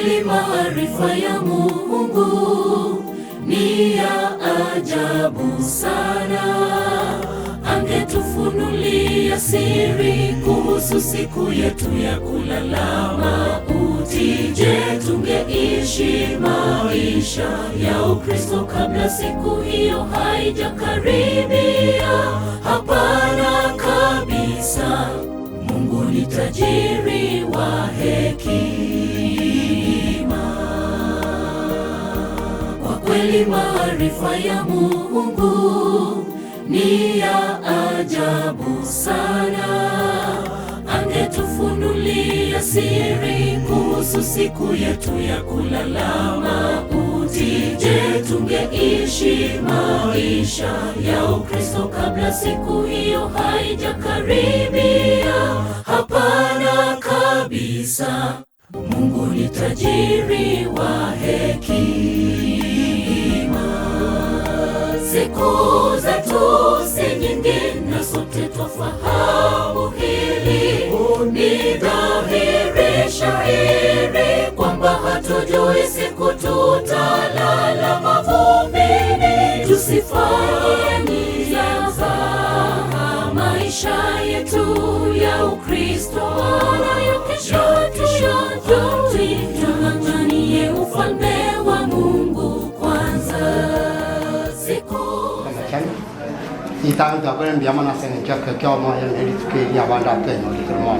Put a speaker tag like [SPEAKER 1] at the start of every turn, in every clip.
[SPEAKER 1] kweli maarifa ya Mungu ni ya ajabu sana. Angetufunulia siri kuhusu siku yetu ya kulala mauti, je, tungeishi maisha ya Ukristo kabla siku hiyo haijakaribia? Hapana kabisa. Mungu ni tajiri wa hekima. Kwa kweli maarifa ya Mungu ni ya ajabu sana. Angetufunulia siri kuhusu siku yetu ya kulala mauti, je, tungeishi maisha ya Ukristo kabla siku hiyo haijakaribia? Hapana kabisa. Mungu ni tajiri wa hekima. Siku zetu si nyingi na sote twafahamu hili. Ni dhahiri shahiri kwamba hatujui siku tutalala mavumbini. Tusifanye nia za maisha yetu ya Ukristo wala kesho tung'ang'anie ufalme wa Mungu kwanza.
[SPEAKER 2] Itang da ben biama na sen kya kya ma ya ne ke ya ba da pe no ke mo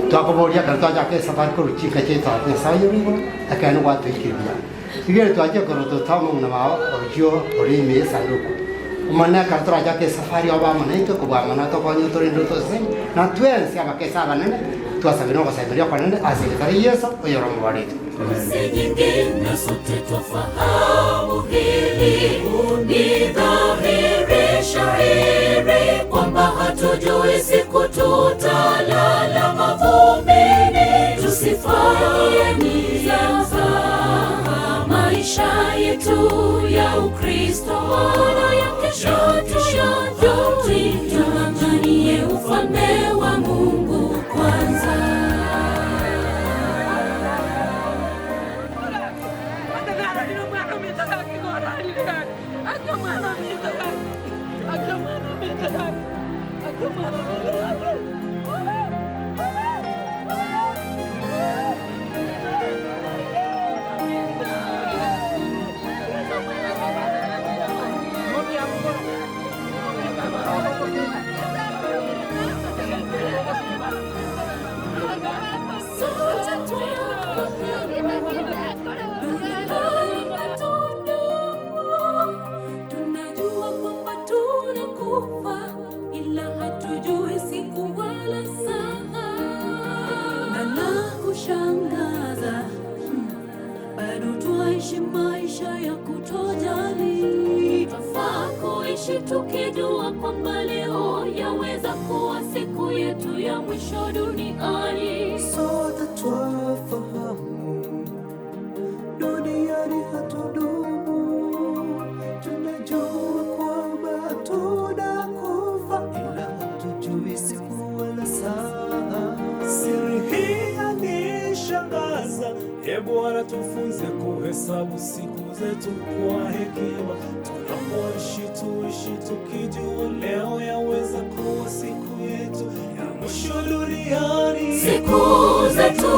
[SPEAKER 2] to ko bo ya ka ta ja ke sa par ko chi ka che ta ne sa yu ri ko a ka no wa te ki ya ti ge to ja ko to ta mo na ma o jo o ri me sa lu ko ma na ka tra ja ke safari ba ma ne to ko ba ma na to ko ni to ri ndo to se na tu en sia ba ke sa ba ne tu sa no ko sa ri ko ne a se ka ri yeso o yo ro mo ba ri
[SPEAKER 1] na sote twafahamu hili. Ni dhahiri shahiri kwamba hatujui siku tutalala mavumbini. Tusifanye nia za maisha yetu ya Ukristo wala ya kesho tung'ang'anie ufalme wa Mungu kwanza. Tunajua kwamba tunakufa, ila hatujui siku wala saa. Na la kushangaza, bado twaishi maisha ya kutojali. Twafaa kuishi tukijua kwamba leo yaweza kuwa siku yetu ya mwisho duniani.
[SPEAKER 3] Sote twafahamu duniani hatudumu. Tunajua kwamba tunakufa, ila hatujui siku wala saa. Siri hii yanishangaza. Bwana, tufunze kuhesabu siku zetu kwa hekima. Tunapoishi tuishi tukijua leo yaweza kuwa siku yetu ya mwisho duniani.
[SPEAKER 1] Siku zetu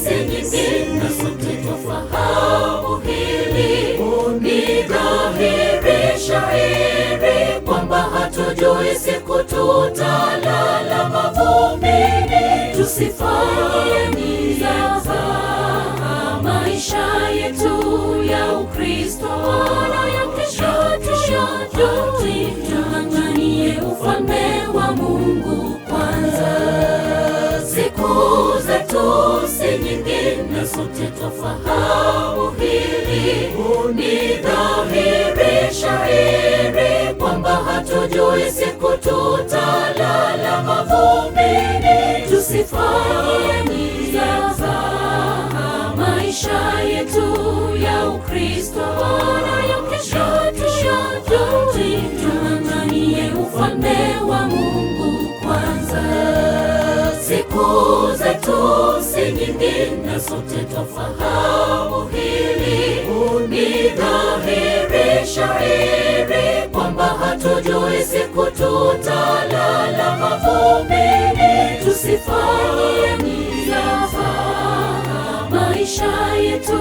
[SPEAKER 1] si nyingi na sote twafahamu hili. Ni dhahiri shahiri kwamba hatujui siku tutalala mavumbini. Tusifanye nia za maisha yetu ya Ukristo wala ya kesho tung'ang'anie ufalme wa Mungu kwanza. Siku zetu si nyingi na sote twafahamu hili. Ni dhahiri shahiri kwamba hatujui siku tutalala mavumbini. Tusifanye nia za maisha yetu ya Ukristo wala ya kesho tung'ang'anie ufalme wa Mungu kwanza. Siku zetu si nyingine, sote twafahamu hili. Ni dhahiri shahiri kwamba hatujui siku tutalala mavumbini. Tusifanye nizafa maisha yetu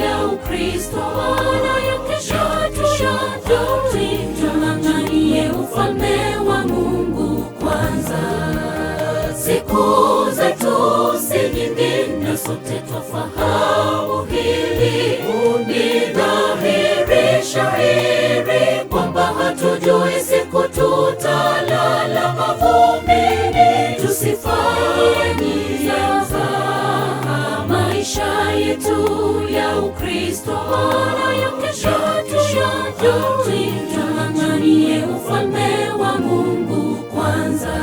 [SPEAKER 1] ya Ukristo, yanayokesha tung'ang'anie ufalme wa Mungu kwanza. Siku zetu si nyingine, sote twafahamu hili. Ni dhahiri shahiri kwamba hatujui siku tutalala mavumbini. Tusifanye nizafa maisha yetu ya Ukristo, yanayokesha tung'ang'anie ufalme wa Mungu kwanza.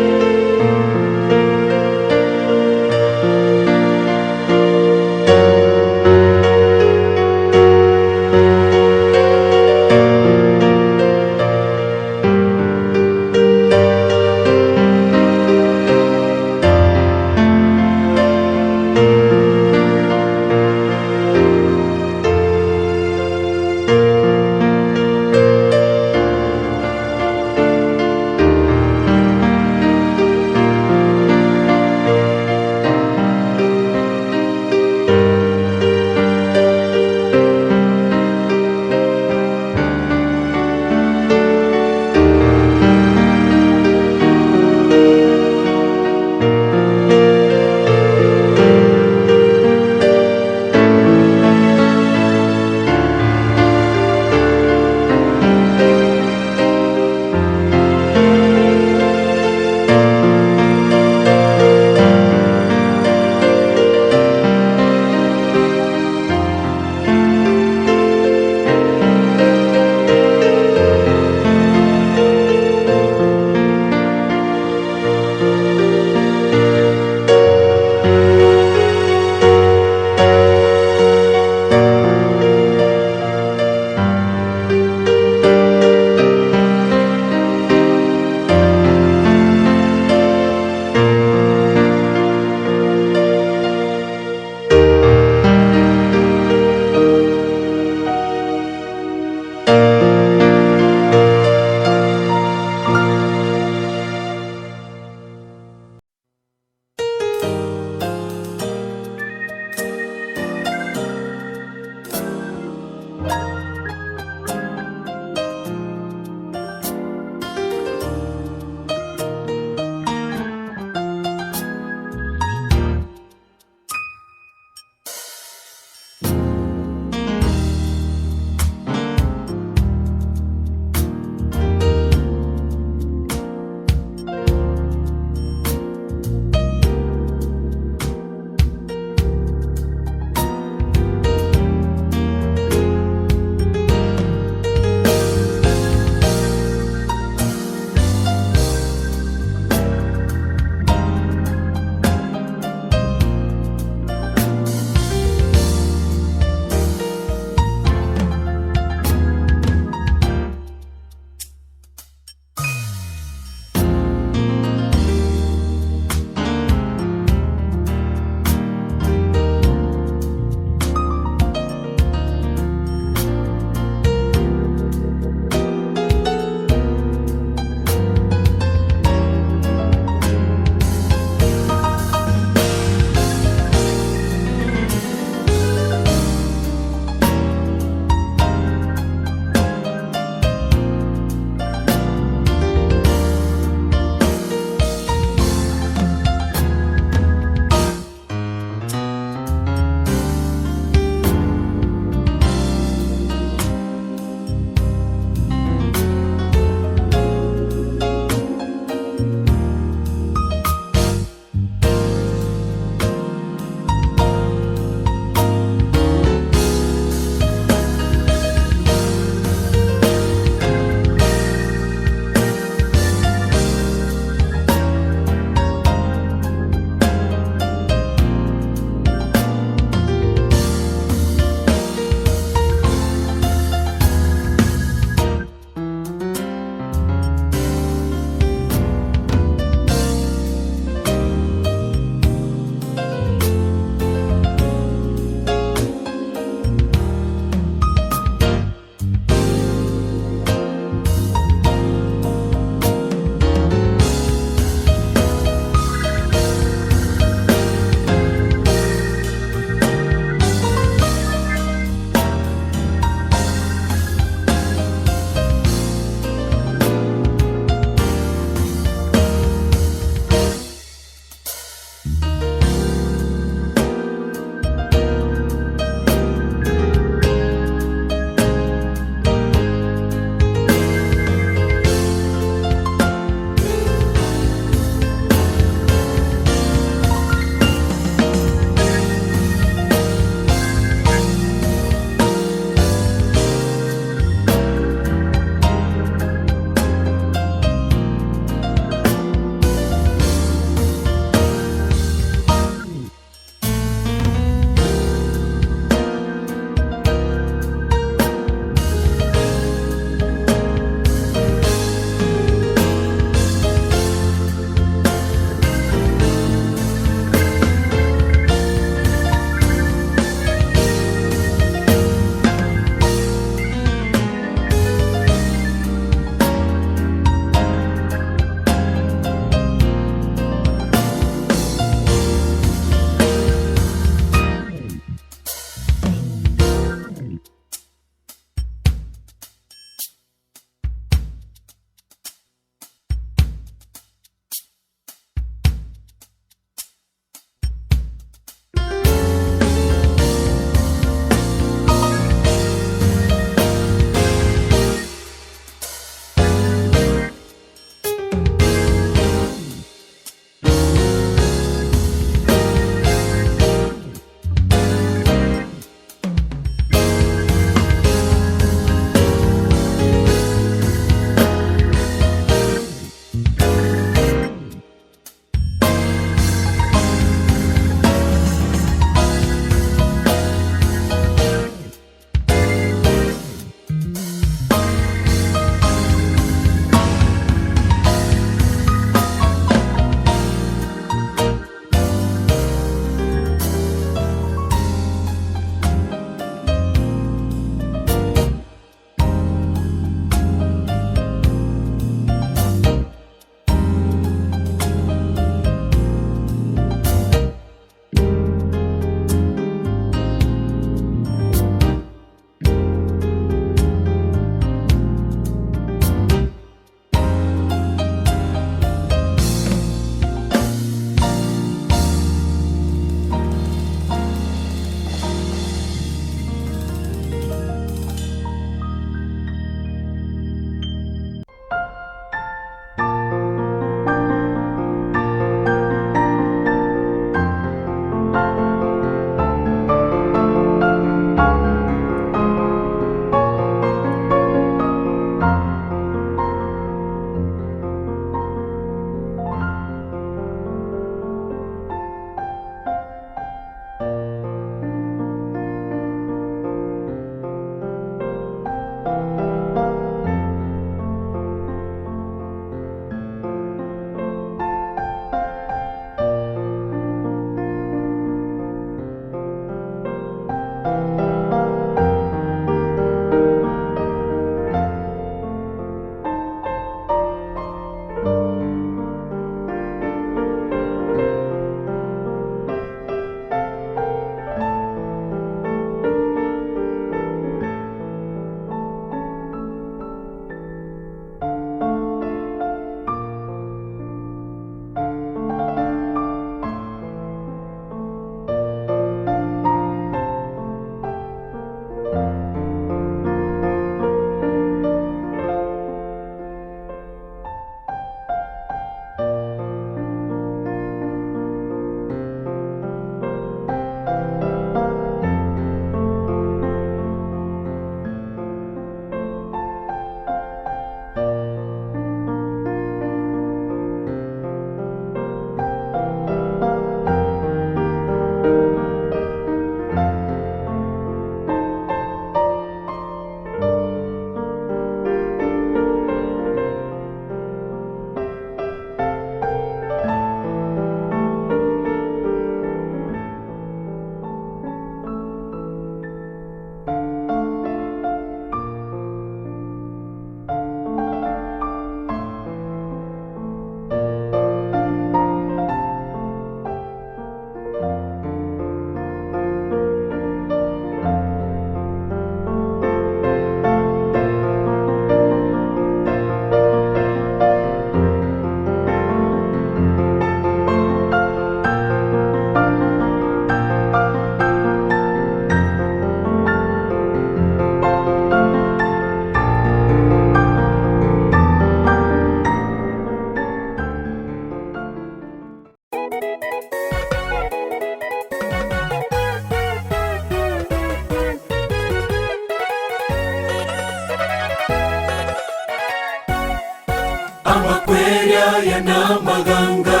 [SPEAKER 1] yana maganga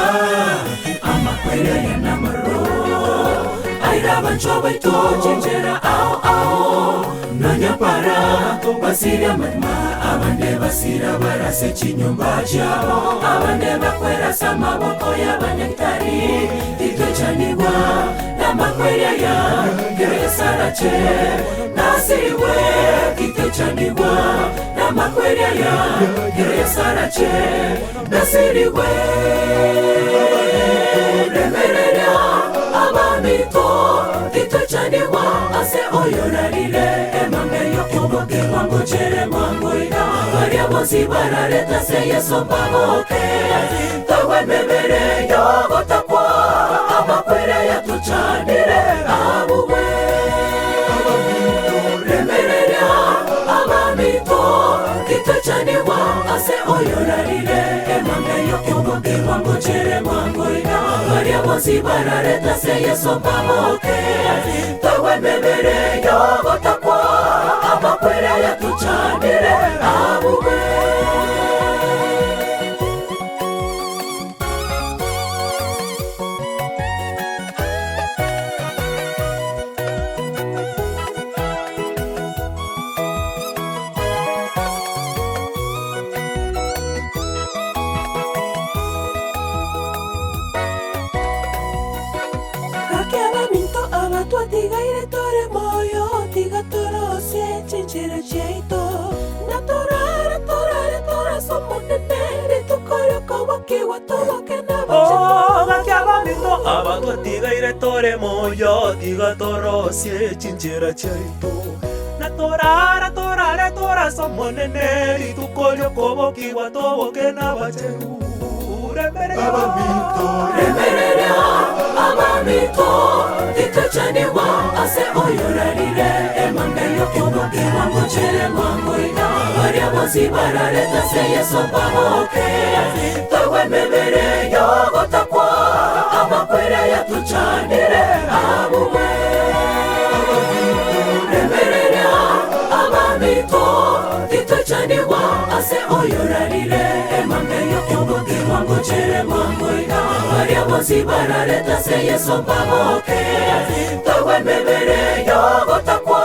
[SPEAKER 1] amakwera yana maro aira bancho baito chenjera ao nanya para basira matma abande basira barase chinyumba chao abande bakwera sama boko ya banyaktari titochaniwa na makwera ya geresarache nasiwe titochaniwa na makwera ya geresarache nasiwe remerera abamito titochaniwa ase oyorarire emangeyo kuboke wangu chere mwangu ina varia bosi barareta se yeso baboke tawe memere yogo takwa amakwere ya tuchanire abuwe remerera abamito titochaniwa ase oyorarire emangeyo kuboke wangu chere mwangu ina varia bosi barareta se yeso baboke tawe memere yogo takwa amakwere ya tuchanire abuwe Tigaire tore moyo, tiga toro se chinchera cheito. Na tora somone nere tu koyo kawa kiwa towa kena.
[SPEAKER 3] Oh, gakiaba mito abato tigaire tore moyo, tiga toro se chinchera cheito. Na tora somone nere tu koyo kawa kiwa towa kena bacheru.
[SPEAKER 1] Remerera abamito titochaniwa ase oyorarire emangeyo kuboke wangu chere mwangu ina varia bosi barareta se yeso baboke tawe memere yogo takwa amakwere ya tuchanire abuwe remerera abamito titochaniwa ase oyorarire emangeyo kuboke wangu chere mwangu ina varia bosi barareta se yeso baboke tawe memere yogo takwa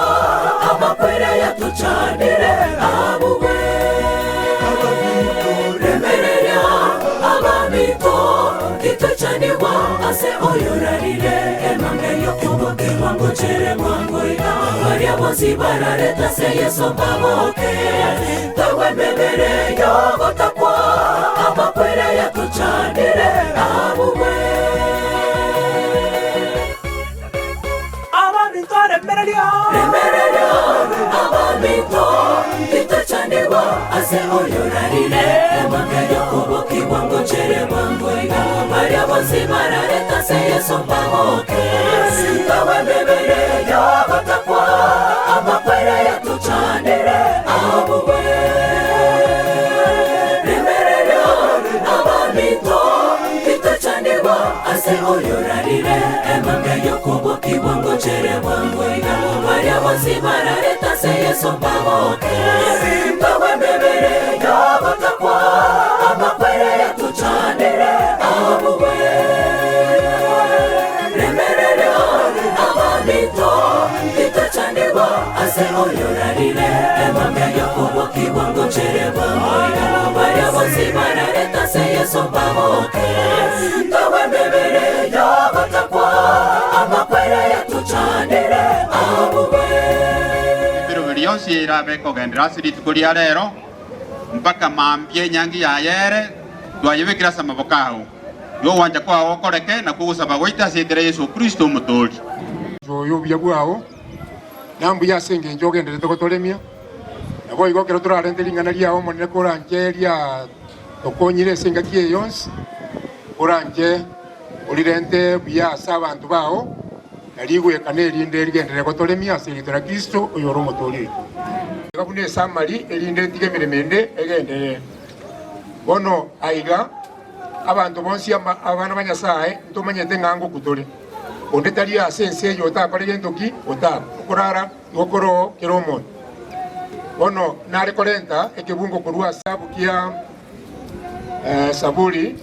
[SPEAKER 1] amakwere ya tuchanire abuwe remerera abamito titochaniwa ase oyorarire emangeyo kuboke wangu chere mwangu ina varia bosi barareta se yeso baboke tawe memere yogo takwa amakwere ya tuchanire abuwe
[SPEAKER 3] abamito
[SPEAKER 1] remerera abamito titochaniwa ase oyorarire emangeyo kuboke wangu chere mwangu ina varia bosi barareta se yeso baboke tawe memere yogo takwa amakwere ya tuchanire abuwe remerera abamito titochaniwa ase oyorarire emangeyo kuboke wangu chere mwangu ina varia bosi barareta se yeso baboke tawe memere yogo takwa amakwere ya tuchanire abuwe remerera abamito titochaniwa ase oyorarire emangeyo kuboke wangu chere mwangu ina varia bosi barareta se yeso baboke tawe memere yogo takwa amakwere ya tuchanire abuwe
[SPEAKER 4] Pero byonse irabe kogendera siritukuria rero mpaka mambye nyangi ya yere twayebekira samabokaho yo wanja kwa okoreke na kugusaba goita sitere Yesu Kristo mutori
[SPEAKER 5] yo bya bwao nambu ya senge njogendere tokotolemia nabo igokero turarente lingana lyao monene koranjeria tokonyire senga kie yonse oranje olirente bya sabantu bao naligwe kaneli nderi gendere kotolemia siritra Kristo oyoro mutori kabune samari elinde tigemere mende egendere bono aiga abantu bonsi abana banyasaye ntomanyete ngango kutore onde tali asense yo ta pare gentoki ota kurara ngokoro kiromo bono nare 40 ekebungo kurua sabu kia Saburi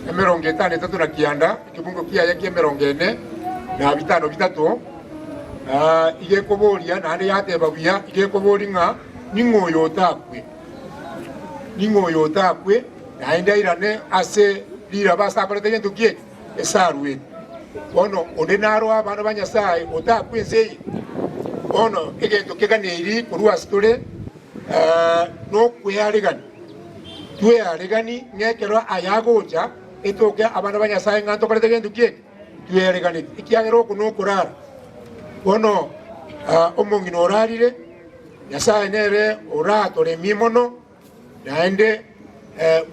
[SPEAKER 5] emerongo etano etatu na kianda kibungo kiaya kia emerongo ene na bitano bitatu igekuburia nandi yateba buya igekuburinga ningoyo otakwe naende irane ase lira basakorete gento kie esarwe bono onde naro abana banyasaye otakwe nzei bono egento keganeri kurwa store no kweyaregani tweyaregani ngekero ayagoja etoke abana banyasaye nganto korete gento kie tweyaregani ikiagero kuno kurara bono omongino orarire nyasaye nere oratore mimono naende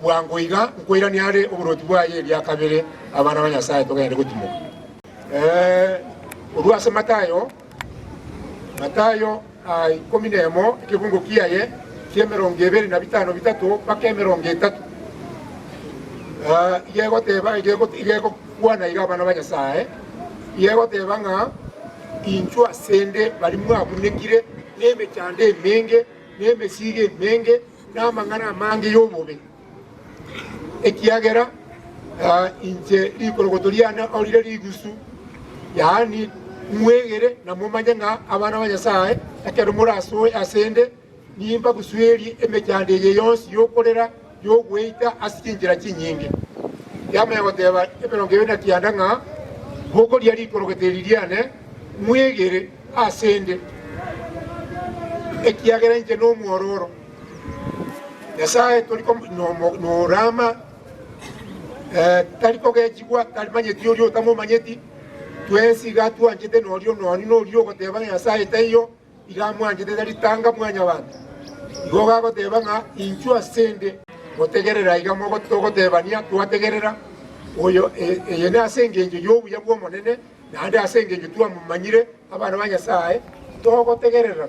[SPEAKER 5] bwangoiga nkoirani ari oburoti bwaye lya kabere abana banyasaye togende gutimuka urwase Matayo 11 ikibungo kiaye kiemerongo 25 bitatu paka emerongo 3 igego kwana iga abana banyasaye igego tebanga inchwa sende bali mwabunekire neme cyande menge neme sige menge namangana mange yobobe ekiagera inje likologotoriana aulire ligusu yani mwegere na mumanya nga abana banyasaye akero muraso asende nimba gusweri emecyande ye yonsi yokorera yogweita asikingira kinyinge yamaye teba emerongo ebena kianda nga boko lya likologoteriane mwegere asende ekiagera inje no muororo Nyasaye toliko no rama taliko gejigwa talimanye tiyo tamo manyeti twensi gatu anjete no lyo goteba Nyasaye tayo igamu anjete dalitanga mwanya bantu goga goteba nga inchu asende gotegerera igamo gotebania twategerera oyo yene asengenje yobu yabwo monene nande asengenje tuwa mumanyire abana banyasaye togotegerera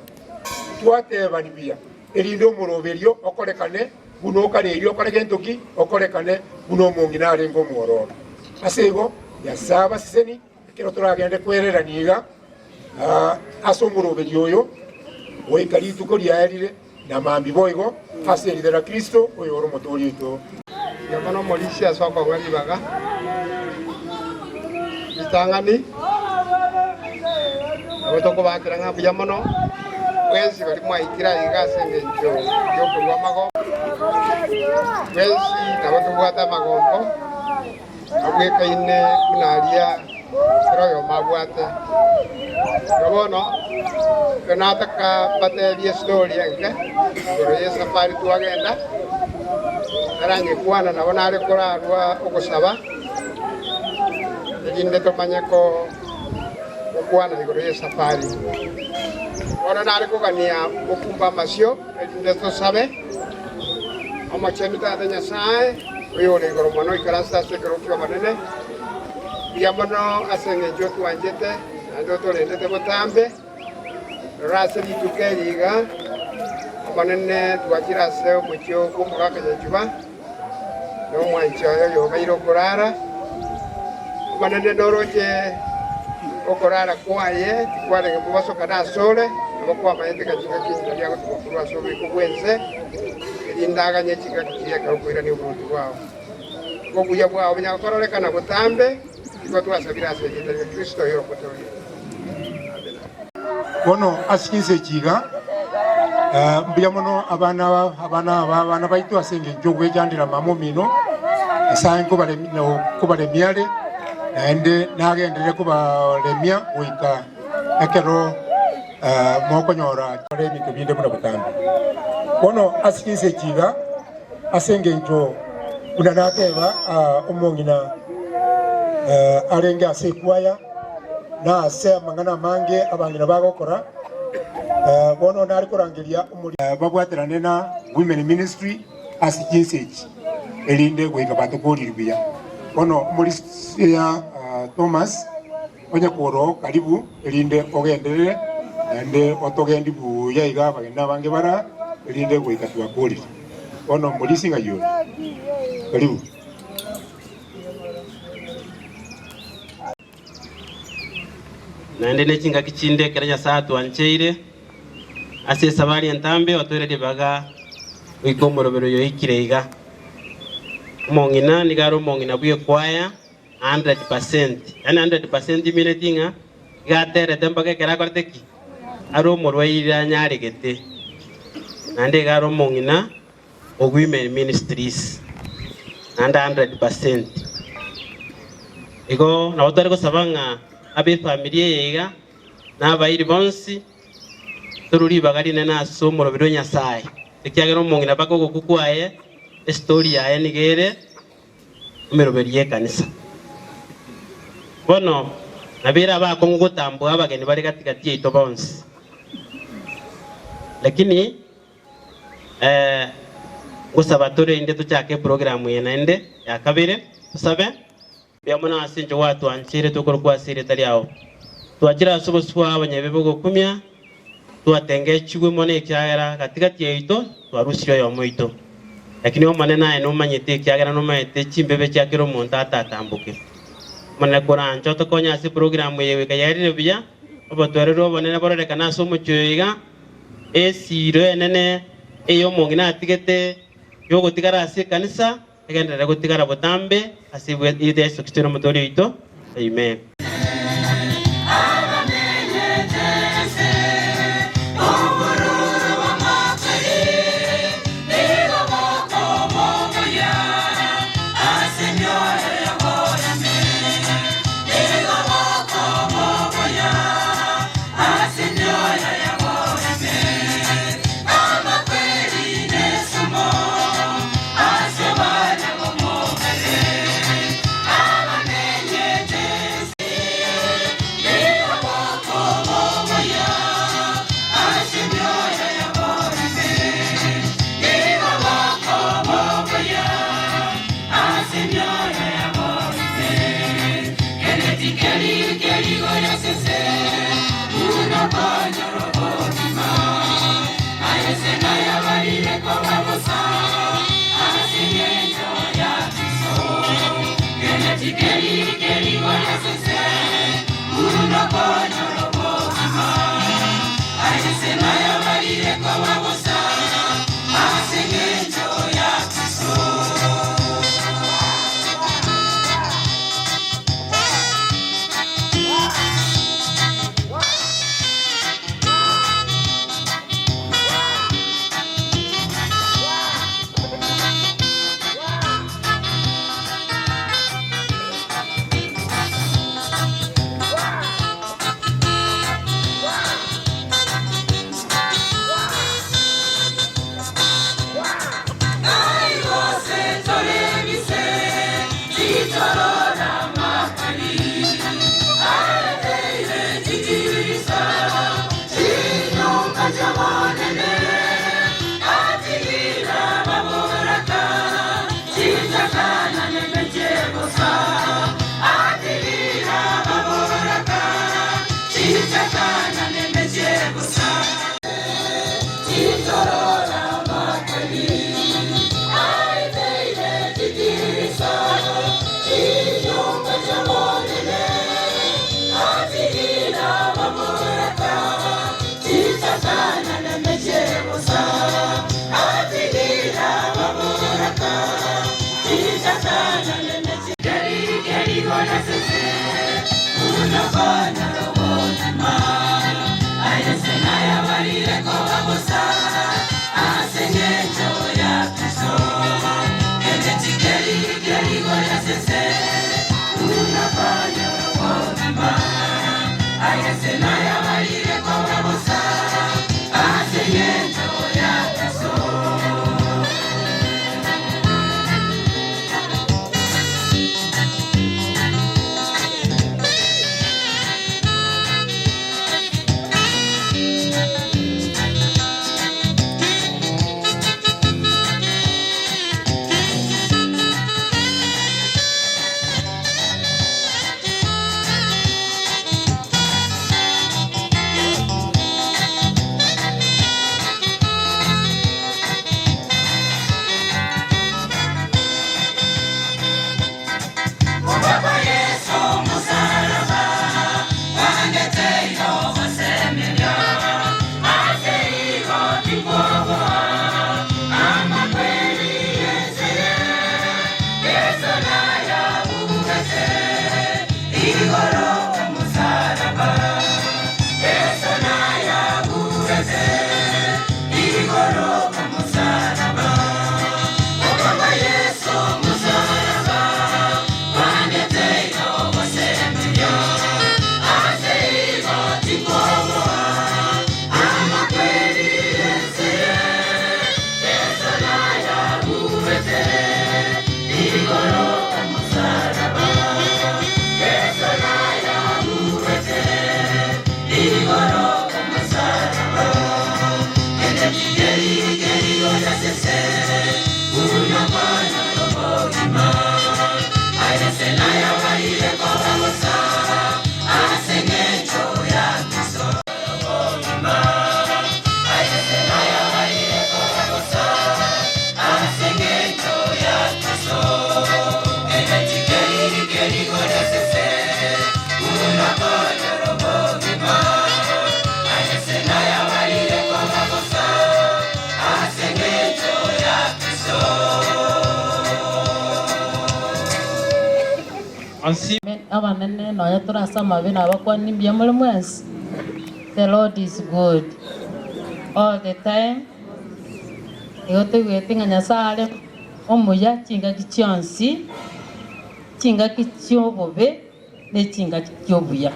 [SPEAKER 5] twatebani bia erindo muroberio okorekane buno karerio okoregentoki okorekane buno monginare ngo muororo asego yasaba siseni kero turagende kwerera niga asomuro yo we kalitu ko lyarire na mambi boigo aseri de la Kristo oyo oro motorito yamano molisia soko ngani baga itangani abotoko bakiranga buyamano wezi bali mwaikira igasenge yo kulwa mago wezi nabatu bwata magombo abweka ine kunalia royo mabwate robono kanataka pate bia story yange roye safari tuagenda arange kwana nabona ari korarwa okosaba inde tomanyako okwana roye safari ora nari kugania okumba masio inde to sabe amachemita de Nyasaye oyo le goromono ikarasta se kerokyo manene yamono asenge jotu anjete ando to rende te botambe raseli tukeriga manene tuachira se mucho kumura ka juba no mwancho yo bairo korara manene doroje okorara kwaye tikware ngebubaso kana sole abakwa mayete kachika kinja yako tukurwa sobe kubwense indaga nyechika kiya karukwira ni uburutu wao kokuya bwao binyakorolekana butambe iko twasabira asegete ya Kristo yoro kotori bono asikinse kiga mbiyamono abana baitu asenge njogwe jandira mamo mino asaye kubale miale naende nagendere kubalemia uika ekero moko nyora kore mikubinde muna butambe bono asikinse kiga asenge njo unanateba omongina arenge asekwaya na ase mangana mange abangina bagokora bono nari kurangiria babwaterane na women ministry asikinsechi elinde gwika batokoriribia bono muri ya Thomas onye koro karibu elinde ogenderere ande otogendi buya iga bagenda bange bara elinde gwika twakori bono muri singa yo karibu
[SPEAKER 6] naende nechinga kichinde keranya satu ancheire ase sabari entambe otwere baga uikomorobero yo ikireiga mongina ni garo mongina bwe kwaya 100%. Yani 100% mine tinga gatere temba ke kera korteki. Aro morwaira nyare gete. Nande garo mongina of women ministries. Nanda 100%. Iko na wotare ko sabanga abi familia yega na bairi bonsi tururi bagari na somo ro bidonya sai. Ikiagero mongina bako kukwaye story ya nigere umeroberie kanisa. Bono nabira ba kongo gutambua abageni bari katikati yeito bonsi. Lakini gusaba tore inde tuchake program yenende ya kabire tusabe byamuna asinje watu anchire tukorwa sire taliao tuachira subuswa abanyabibugo kumya tuatenge chigwe mone kyagera katikati yeito twarusiro yo moito. Lakini omane nae no manyete kyagera no mayete chimbebe kyakero monta atatambuke mane koran choto konya si program yewe kayari biya obatwerero bonene borere kana somo choyiga esiro enene eyo mongina atigete yo gotigara ase kanisa egendera gotigara botambe asibwe ide Yesu Kristo motori ito. Amen.
[SPEAKER 7] abanene nonya turasama bina bakwani mbia muri mwezi. The Lord is good all the time. Igote gwetinga Nyasaye omuya chinga kichionsi chinga kichiobobe ne chinga kichiobuya.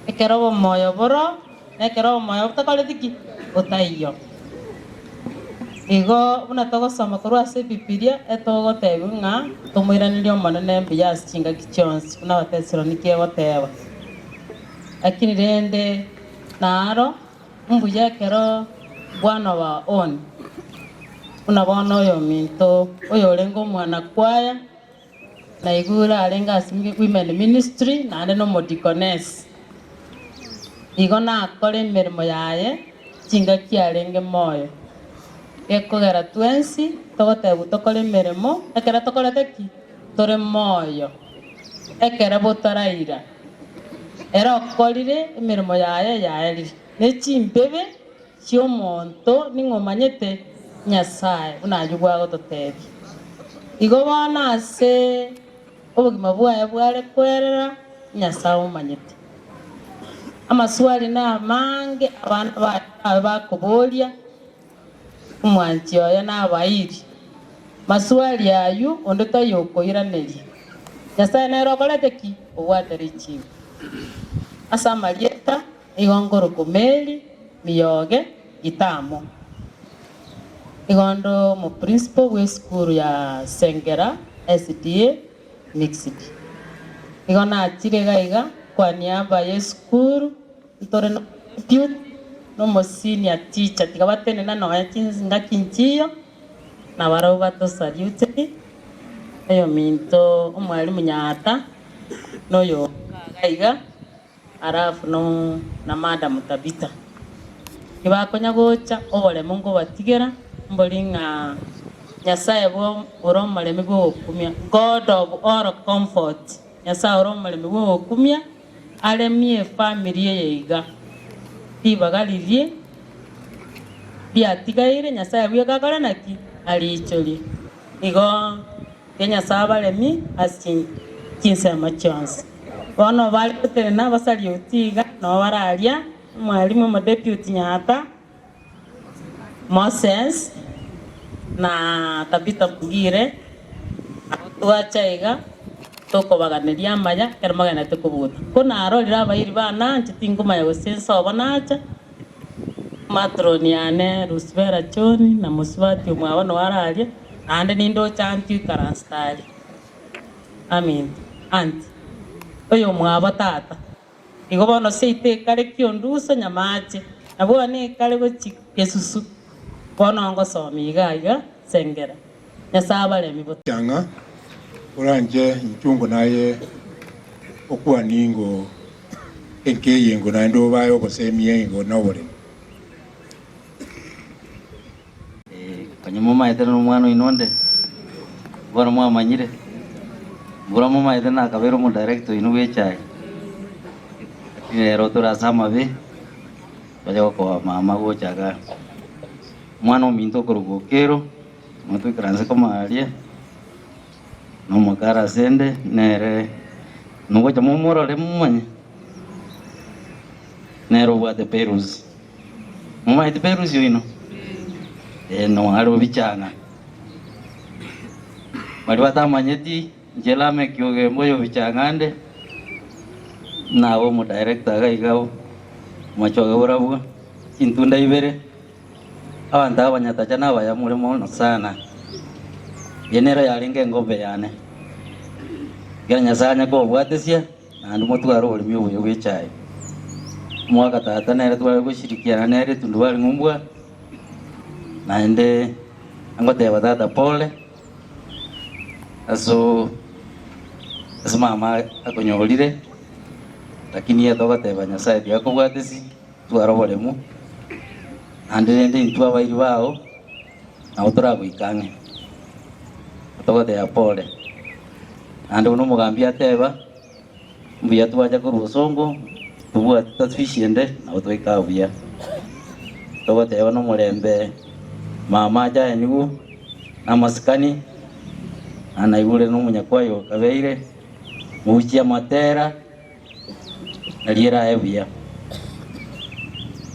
[SPEAKER 7] Ekero moyo boro ekero moyo utakoletiki utaiyo. Igo unatogosoma korwa se Biblia etogotebu nga tumuiranirio manene mbia chinga kichionsi una Wathesalonike egoteba. Lakini rende naro mbuya kero bwana wa on unabona oyo minto oyo lengo mwana kwaya na igura alenga asimike women ministry na ande no modicones igo na akore mirimo yaye chinga kiarenge moyo ekogera twensi togotebu tokore mirimo ekera tokorete ki tore moyo ekera botaraira era okorire imirimo yaye yaeri ne chimbebe chiomonto ningomanyete Nyasaye unajugwa gototebi igo bana ase obugima bwaye bware kwerera Nyasaye umanyete amaswali na mange abana bakoboria umwanchi oyo nabairi maswali ayu onde tayokoiraneri Nyasaye nero kolete ki obwatere chi asa marieta igongoro komeli miyoge itamo igondo mo principal we school ya Sengera SDA mixed igona chirega iga kwa niaba ya school itore no deputy no mo senior teacher tigabatene na no yakinga kinchiyo na barau bato salute eyo minto umwalimu Nyata noyo kagaiga arafu no na madam Tabita ibakonya gocha obole mungu batigera mbolinga Nyasaye bo oromale migo kumya God of all comfort Nyasaye oromale migo kumya ale mie family yeiga bibagalivye biatigaire Nyasaye bwegagala naki ali icholi igo Nyasaye balemi asin kinsema chance bono bali tena basali utiga no baralia mwalimu mo deputy Nyata Moses na Tabita Bugire tuachaiga toko baganeria maya kermagana tekobuta kona arolira bairi bana nchitinguma ya gosenso banacha matroni ane Rusbera Choni na Muswati umwabano waralia ande nindo chanti karanstali amen anti oyo mwaba tata igo bono seite kare kionduso nyamache nabo ne kare go Yesusu bono ngo somiga iga Sengera Nyasaye lemi
[SPEAKER 5] botanga oranje nchungo naye okwa ningo enke ngo na ndo bayo ko semie ngo nobore
[SPEAKER 8] kanyuma maite no mwana inonde bora mwa manyire bora mwa maite na kabero mu director inu wechai ero turasama be bayo ko mama gochaga mwana minto korugokero mutu kranze koma alia no makara sende nere no gocha momoro le mumanya nero wate perus mama ite perus yino no aro bichana bali batamanyeti jela me kyoge moyo bichangande nawo mu director ga igao machoga borabu intunda ibere abanda abanyata cyana baya muri mo sana yenera yalinge ngombe yane geranya sanya ko bwatesia nandu mutwaro oli myo wechai mwaka tata nere twari gushirikiana nere tundwari ngumbwa naende angote batata pole aso mama akonyolire lakini yatogote Nyasaye byako bwatesi twarobole ande ndi ntwa bairi bao na utora guikange togote ya pole ande uno mugambia teba mbuya twaja ku Rusongo tubwa tatfishende na utwika buya togote ya no mulembe mama ja nigu na maskani anaibule no munyakwayo kabeire muchia matera na liera evia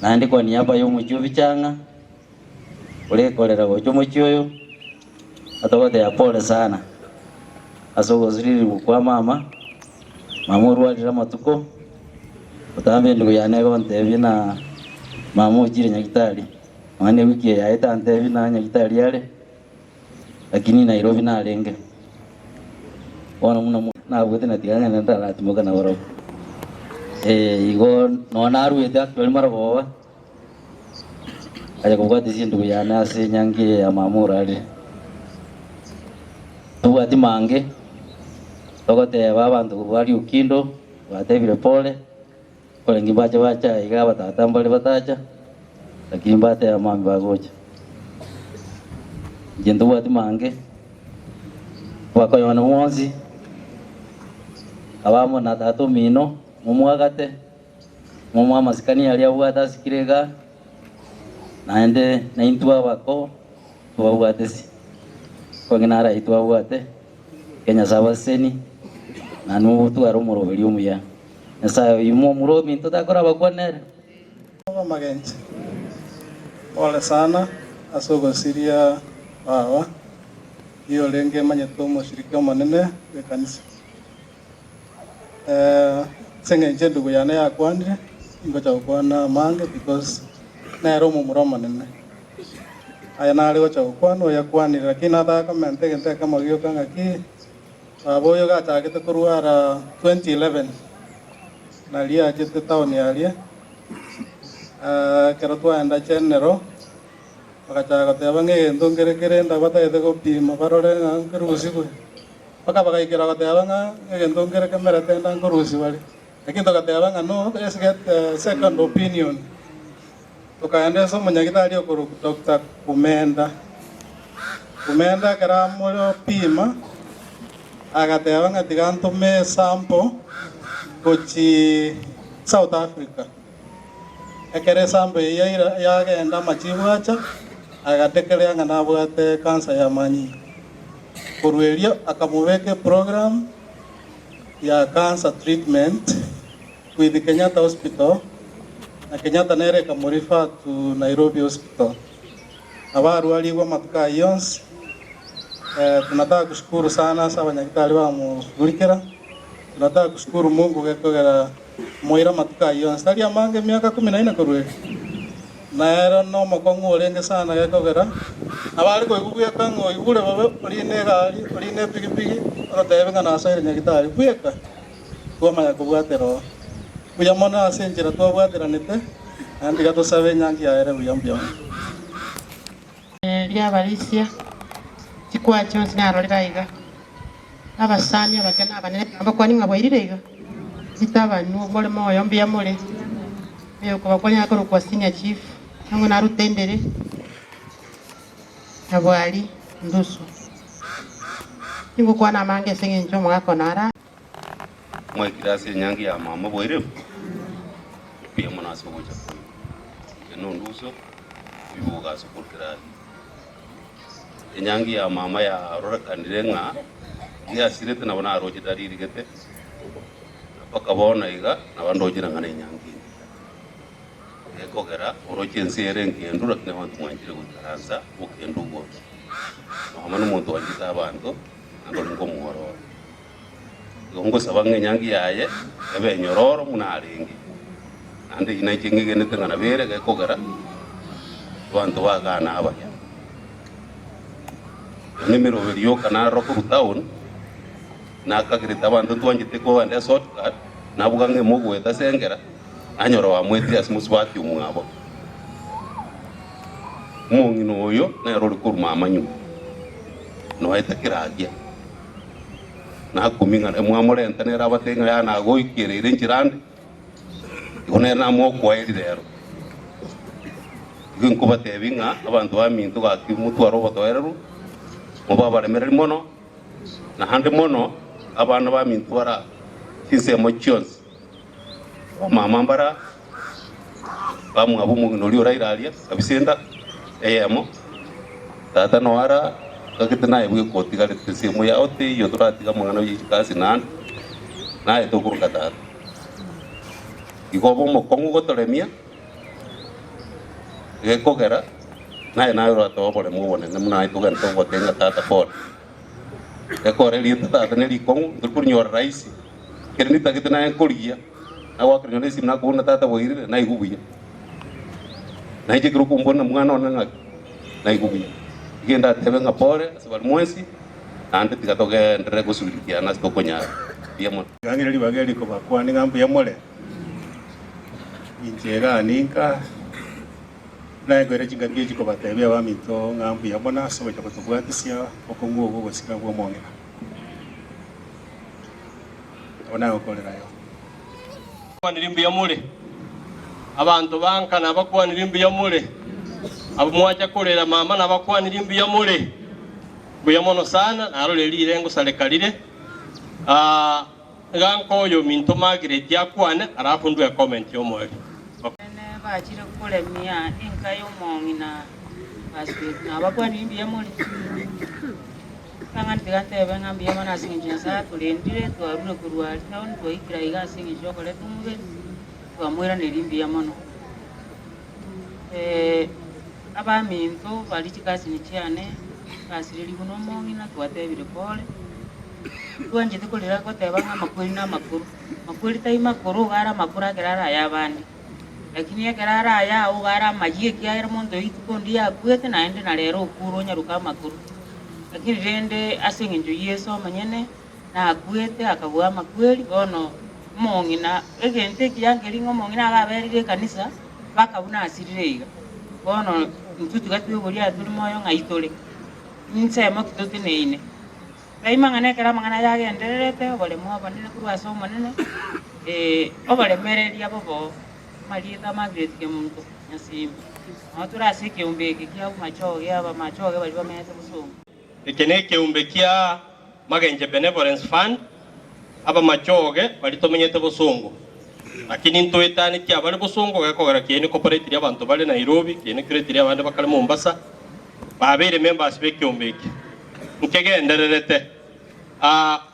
[SPEAKER 8] nandi kwa niaba y'omuchubi changa ule kolera gocho mochoyo atogote ya pole sana asogo ziriri kwa mama urwalira matuko utambe ndugu yanego ntebi na mama ujire nyagitari mwane wiki ya eta ntebi na nyagitari yale lakini Nairobi na alenge wana muna na bwete na tiganga na ndala timoka na waro igo no naru eta kweli mara boba aja kubwa tisi ndugu yana ase nyangi ya mama urali tuwa timange togote baba ndugu bali ukindo batebire pole kole ngimbache bacha iga batata mbali batacha lakini bate ya mami bagocha jendo wati mange wako yona mwanzi abamo na tato mino mumwagate mumwa masikani yali abwata sikirega naende na intwa bako tubawate si kwenara itwa bwate Kenya sabaseni na nubutu arumuro biri umuya nasa imo muro minto takora bakwanere
[SPEAKER 9] magenzi pole sana asogo siria baba hiyo lenge manyeto mushirika manene ya kanisa senge ndugu yana ya kwandire ngoja ukwana mange because na romo muro manene aya nali gocha ukwano ya kwanira lakini ataka mente gente kama gyo kanga ki boyo gata gete kuruara 2011 nalia jete town yalia kero twaenda chenero bakachaga teba ndongere nda batayete kopima barore ngerusi kwe bakaikira gateba ndongere kamera tenda ngerusi bali lakini tokateba no let's get second opinion tukaenda so munyagitari okuru Dr. Kumenda kera mulio pima agateba tigantume sample kochi South Africa ekere sample ya genda machiwacha agatekelea ngana bwate kansa ya manyi kurwerio akamubeke program ya cancer treatment with the Kenyatta Hospital na Kenyatta nere kamurifa to Nairobi Hospital abaru aliwa matuka Ions. Tunataka kushukuru sana sawa nyakitali wa mushughulikira. Tunataka kushukuru Mungu gekogera moira matuka Ions tali amange miaka 14 kurwe na era no makongo olenge sana gekogera abali ko iguya kango igure babe oline gali oline pigipigi otebenga na saire nyakitali kuyeka kuoma ya kubwatero kuyamona asenjera twabwateranite andi gato sabe nyangi ya ere buyambya
[SPEAKER 10] lya balisia chikwa chonse narorera iga abasani abakena abanene abakwani ngabwairire iga zitabanu mole moyo mbya mole meyo ko bakwani akoro kwa senior chief nango narutendere abwali ndusu ingo kwa na mange senge njo mwako nara
[SPEAKER 11] mwe kirasi nyangi ya mama boire pia mwana sogoja eno nduso bibuga sokurira nyangi ya mama ya rora kandirenga ya sirete na bana roje dariri gete bakabona iga nabandojira ngane nyangi ekogera oroje nsere ngendo rakne bantu mwanjire gutaranza ukendo go mama n'umuntu wandita abantu ngolo ngo muhoro ngo sabange nyangi yaye ebe nyororo munaringi ande inaichingi genete ngana bere ekogera bantu bagana abaya nimero video kana roku town na kagirita abantu twanjite ko ande shortcut na bugange mogo eta sengera anyoro wa mweti asimuswati umwabo mungino oyo na rori kuruma amanyu no eta kiragia na kuminga mwamore entanera abatenga ya na goikire njirande igone na moko eri rero ginko batebinga abantu bamintu gakimutu aroboto ereru mubaba remereri mono na hande mono abana bamintu bara kinse emotions mama mbara bamu abumu nolio rairalia abisenda eyemo tata noara kakitana ebwe kotiga tese moya ote yotura tiga mwana yikasi nan naye tukuruka tata igobo mokongo gotoremia gekogera naye ro tobore mubone naye tugenda gotenga tata pole ekore lieta tata ne likongo ndurkunyora raisi kerni tagite naye kurigia awa kerni sim na kuna tata boire naye gubuya naye jikuru kumbona mwana ona naye gubuya genda tebenga pole sabar mwezi ande tikatoke ndere gusurikiana stokonya yamo
[SPEAKER 12] gangira libageri ko bakwani ngambu yamole injera ninka naye gwere jingagie jiko batebya baminto ngambu yabona so cyo kutubwatisia okonguo go gusika bwo mongera ona okolera yo
[SPEAKER 13] kwanirimbi yamule abantu bankana bakwanirimbi yamule abumwacha kurera mama na bakwanirimbi yamule buyamono sana naroleli irengo salekalire ganko yo minto Margaret yakwane arafu ndu ya comment yo mweli
[SPEAKER 7] ne bachire kulemia inka yo mongina baswe na bakwanirimbi yamule kangan digante bengambi yamana singinja sa tulendire twarure kurwali naon twaikira igasingisho kole tumube twamwera nerimbi yamono abaminto bali chikasi ni cyane kasiriri kuno mongina twatebire pole twanje tukolera ko teba ngamakweli na makweli tai makuru gara makura gerara yabandi lakini gerara ya ugara majiye kya mondo itukondi ya kwete naende na lero ukuru nyaruka makuru lakini rende asinginjo yeso manyene na kwete akagwa makweli ono mongina egente kiyangeri ngo mongina ababerire kanisa bakabuna asirire ono ntutu gatwe buri aturi moyo ngaitole nsema kitote neine Raima ngane kera mangana yage enderete obole mo banene kurwa so manene obole mereri abobo Marieta Margaret ke muntu nyasi atura sike umbeke kya machoge aba machoge bali bamete busungu
[SPEAKER 13] ikene ke umbekia Magenje Benevolence Fund aba machoge bali tomenyete busungu lakini ntoetani kya bali busungu gakogera kiene cooperative abantu bali Nairobi kiene creative abantu bakale Mombasa babere members be kyombeke nkege endererete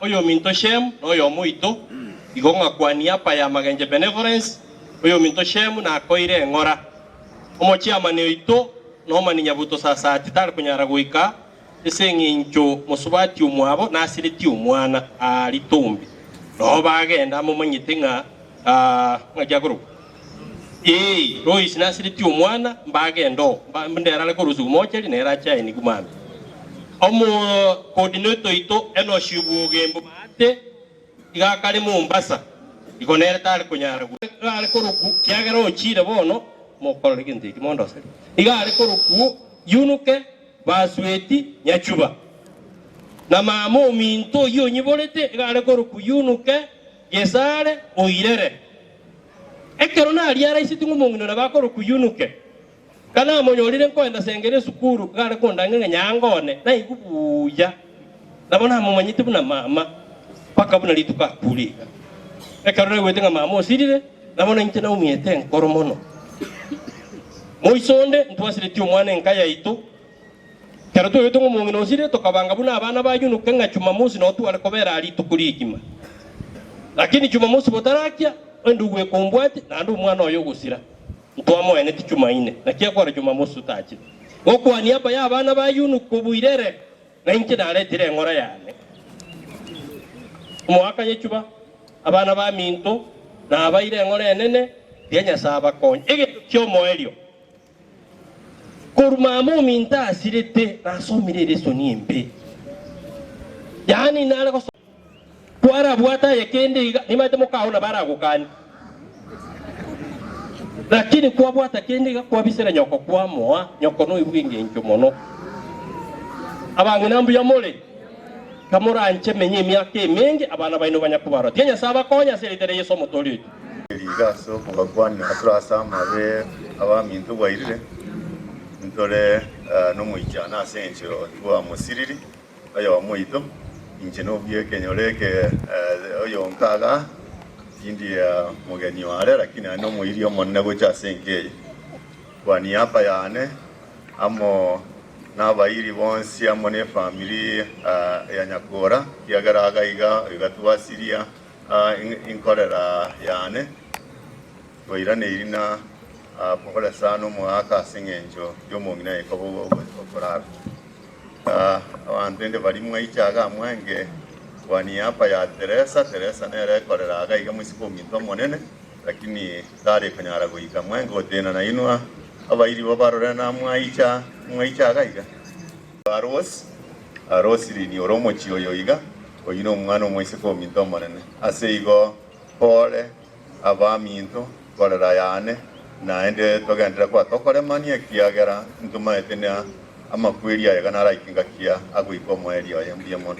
[SPEAKER 13] oyo minto shem oyo muito igonga kwani apa ya Magenje Benevolence oyo minto shem na koire ngora omochi amane ito no mani nyabuto sasa atitari kunyara guika esenginjo musubati umwabo nasiriti umwana ali tumbi no bagenda mu manyitinga ngajaguru Royce nasiriti umwana mbagendo mbendera ko ruzu mocheli nera chai ni gumami omo coordinator ito eno shibuge mbate igakali Mombasa ikonera tali kunyara gale ko ruku kyagero chire bono mokolo ligindi kimondo sali igale ko ruku yunuke basweti nyachuba na mamo minto yo nyibolete igale ko ruku yunuke yesale oirere ekero na aliara isiti ngumungino na bakoro kuyunuke kana monyorire nkwenda sengere sukuru gare kondange nyangone na igubuya nabona mumanyite buna mama paka buna lituka kulika ekero wete nga mama osirire nabona inte na umiete nkoro mono moisonde ntwasire ti omwana enkaya itu kero to yoto ngumungino osirire tokabanga buna abana bayunuke nga Jumamosi no tu alikobera ali tukulikima lakini Jumamosi botarakia ndugwe kombwati na ndu mwana oyo gusira ntwamo ene tichumaine na kia kwa Jumamosi utachi goko ani apa ya abana ba yunu kubuirere na inke naletire ngora yane mwaka yechuba abana ba minto na abaire ngora enene tienya saba konye ege kyo moelio kuruma mu minta asirete na somire reso nimbe yani nale ko kwara bwata yekende nimate mukaona baragukani lakini kwa bwata kende kwa bisera nyoko kwa moa nyoko no ibwinge ncho mono abange nambu ya mole kamora anche menye myake mengi abana baino banyakubaro tienya saba konya selitere yeso motoli
[SPEAKER 14] ligaso kubakwani atura sama be abamintu bwairire ntore no muijana senchiro twa musiriri ayo muito injeno bie kenyoreke oyo nkaga indi ya mugeni wale lakini ano muirio monna gocha sengeye kwa niaba yane amo nabairi bonsi amo ne family ya nyakora yagaraga iga igatuwasiria inkorera yane goirane irina pokora sano mwaka singenjo yomongina ikobo okora abantu bari mwayicaga mwenge wani hapa ya Teresa nere korera aga iga musiko minto monene lakini dare kanyara goiga mwengo tena na inwa abairi babarora na mwayica aga iga arosi ni oromo chiyo iga oyino umwana mwisiko minto monene ase igo pole abaminto korera yane naende togendera kwa tokore mania kiagera ntuma etena amakwiri aya kana raikinga kia agwiko mweri aya mbia mono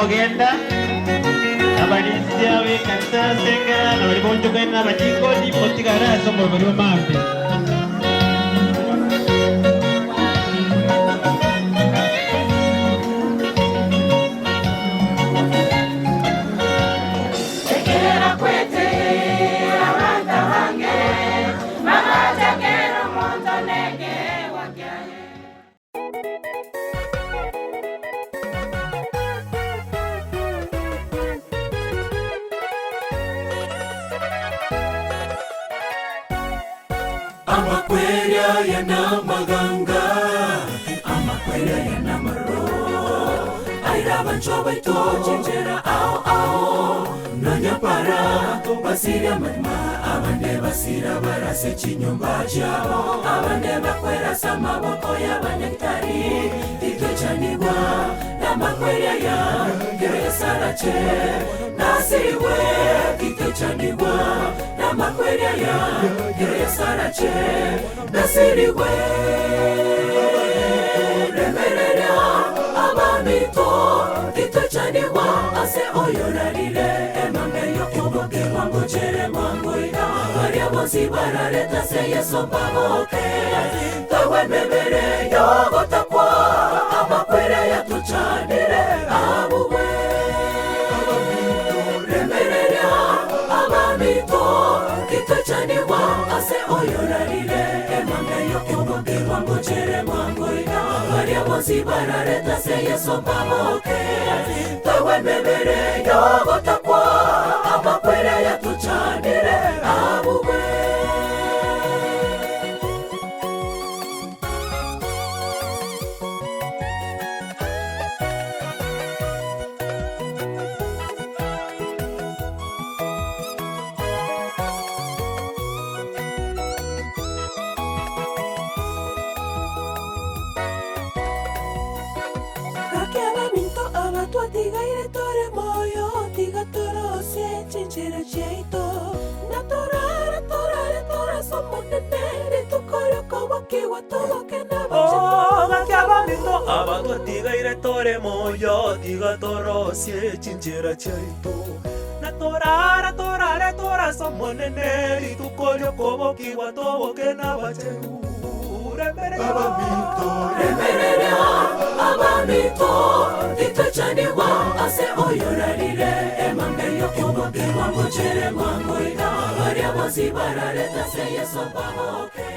[SPEAKER 6] Ogenda abalisia we kanisa senga na walibonjoka na majiko ni potigara somo bali mambe
[SPEAKER 1] Tekera kwete abanda hange magaja kero montonege wakiaye Amakweria yana maganga, amakweria yana maro. Aira bancho baito chinjera ao nanya para basiria madma abande basira barase chinyumba chao abande bakwera sama boko ya banyaktari tito chanigwa na makweria ya kere sarache nasiwe tito chanigwa na amakweria ya sarache nasiriwe remerera abamito titochaniwa ase oyorarire emambeyo kubokerwa ngochere mangoida varia bosi barareta se yeso baboke tawe memere yogotakwa amakweria ya tuchanire abuwe remerera abamito titochaniwa ase oyorarire emambeyo kubokerwa ngochere mangoida varia bosi barareta se yeso baboke tawe memere yogotakwa amakweria ya tuchanire abuwe Tigaire tore moyo, tiga toro se chinchera cheito. Na torare somone nere tu koro kowa kiwa todo que na
[SPEAKER 3] Oh, gakiaba mito abatwa tigaire tore moyo, tiga toro se chinchera cheito. Na torare somone nere tu koro kowa kiwa todo que na bacheru.
[SPEAKER 1] Remerera abamito titochaniwa ase oyorarire emambeyo kubokerwa ngochere mangoida varia bosi barareta se yeso baboke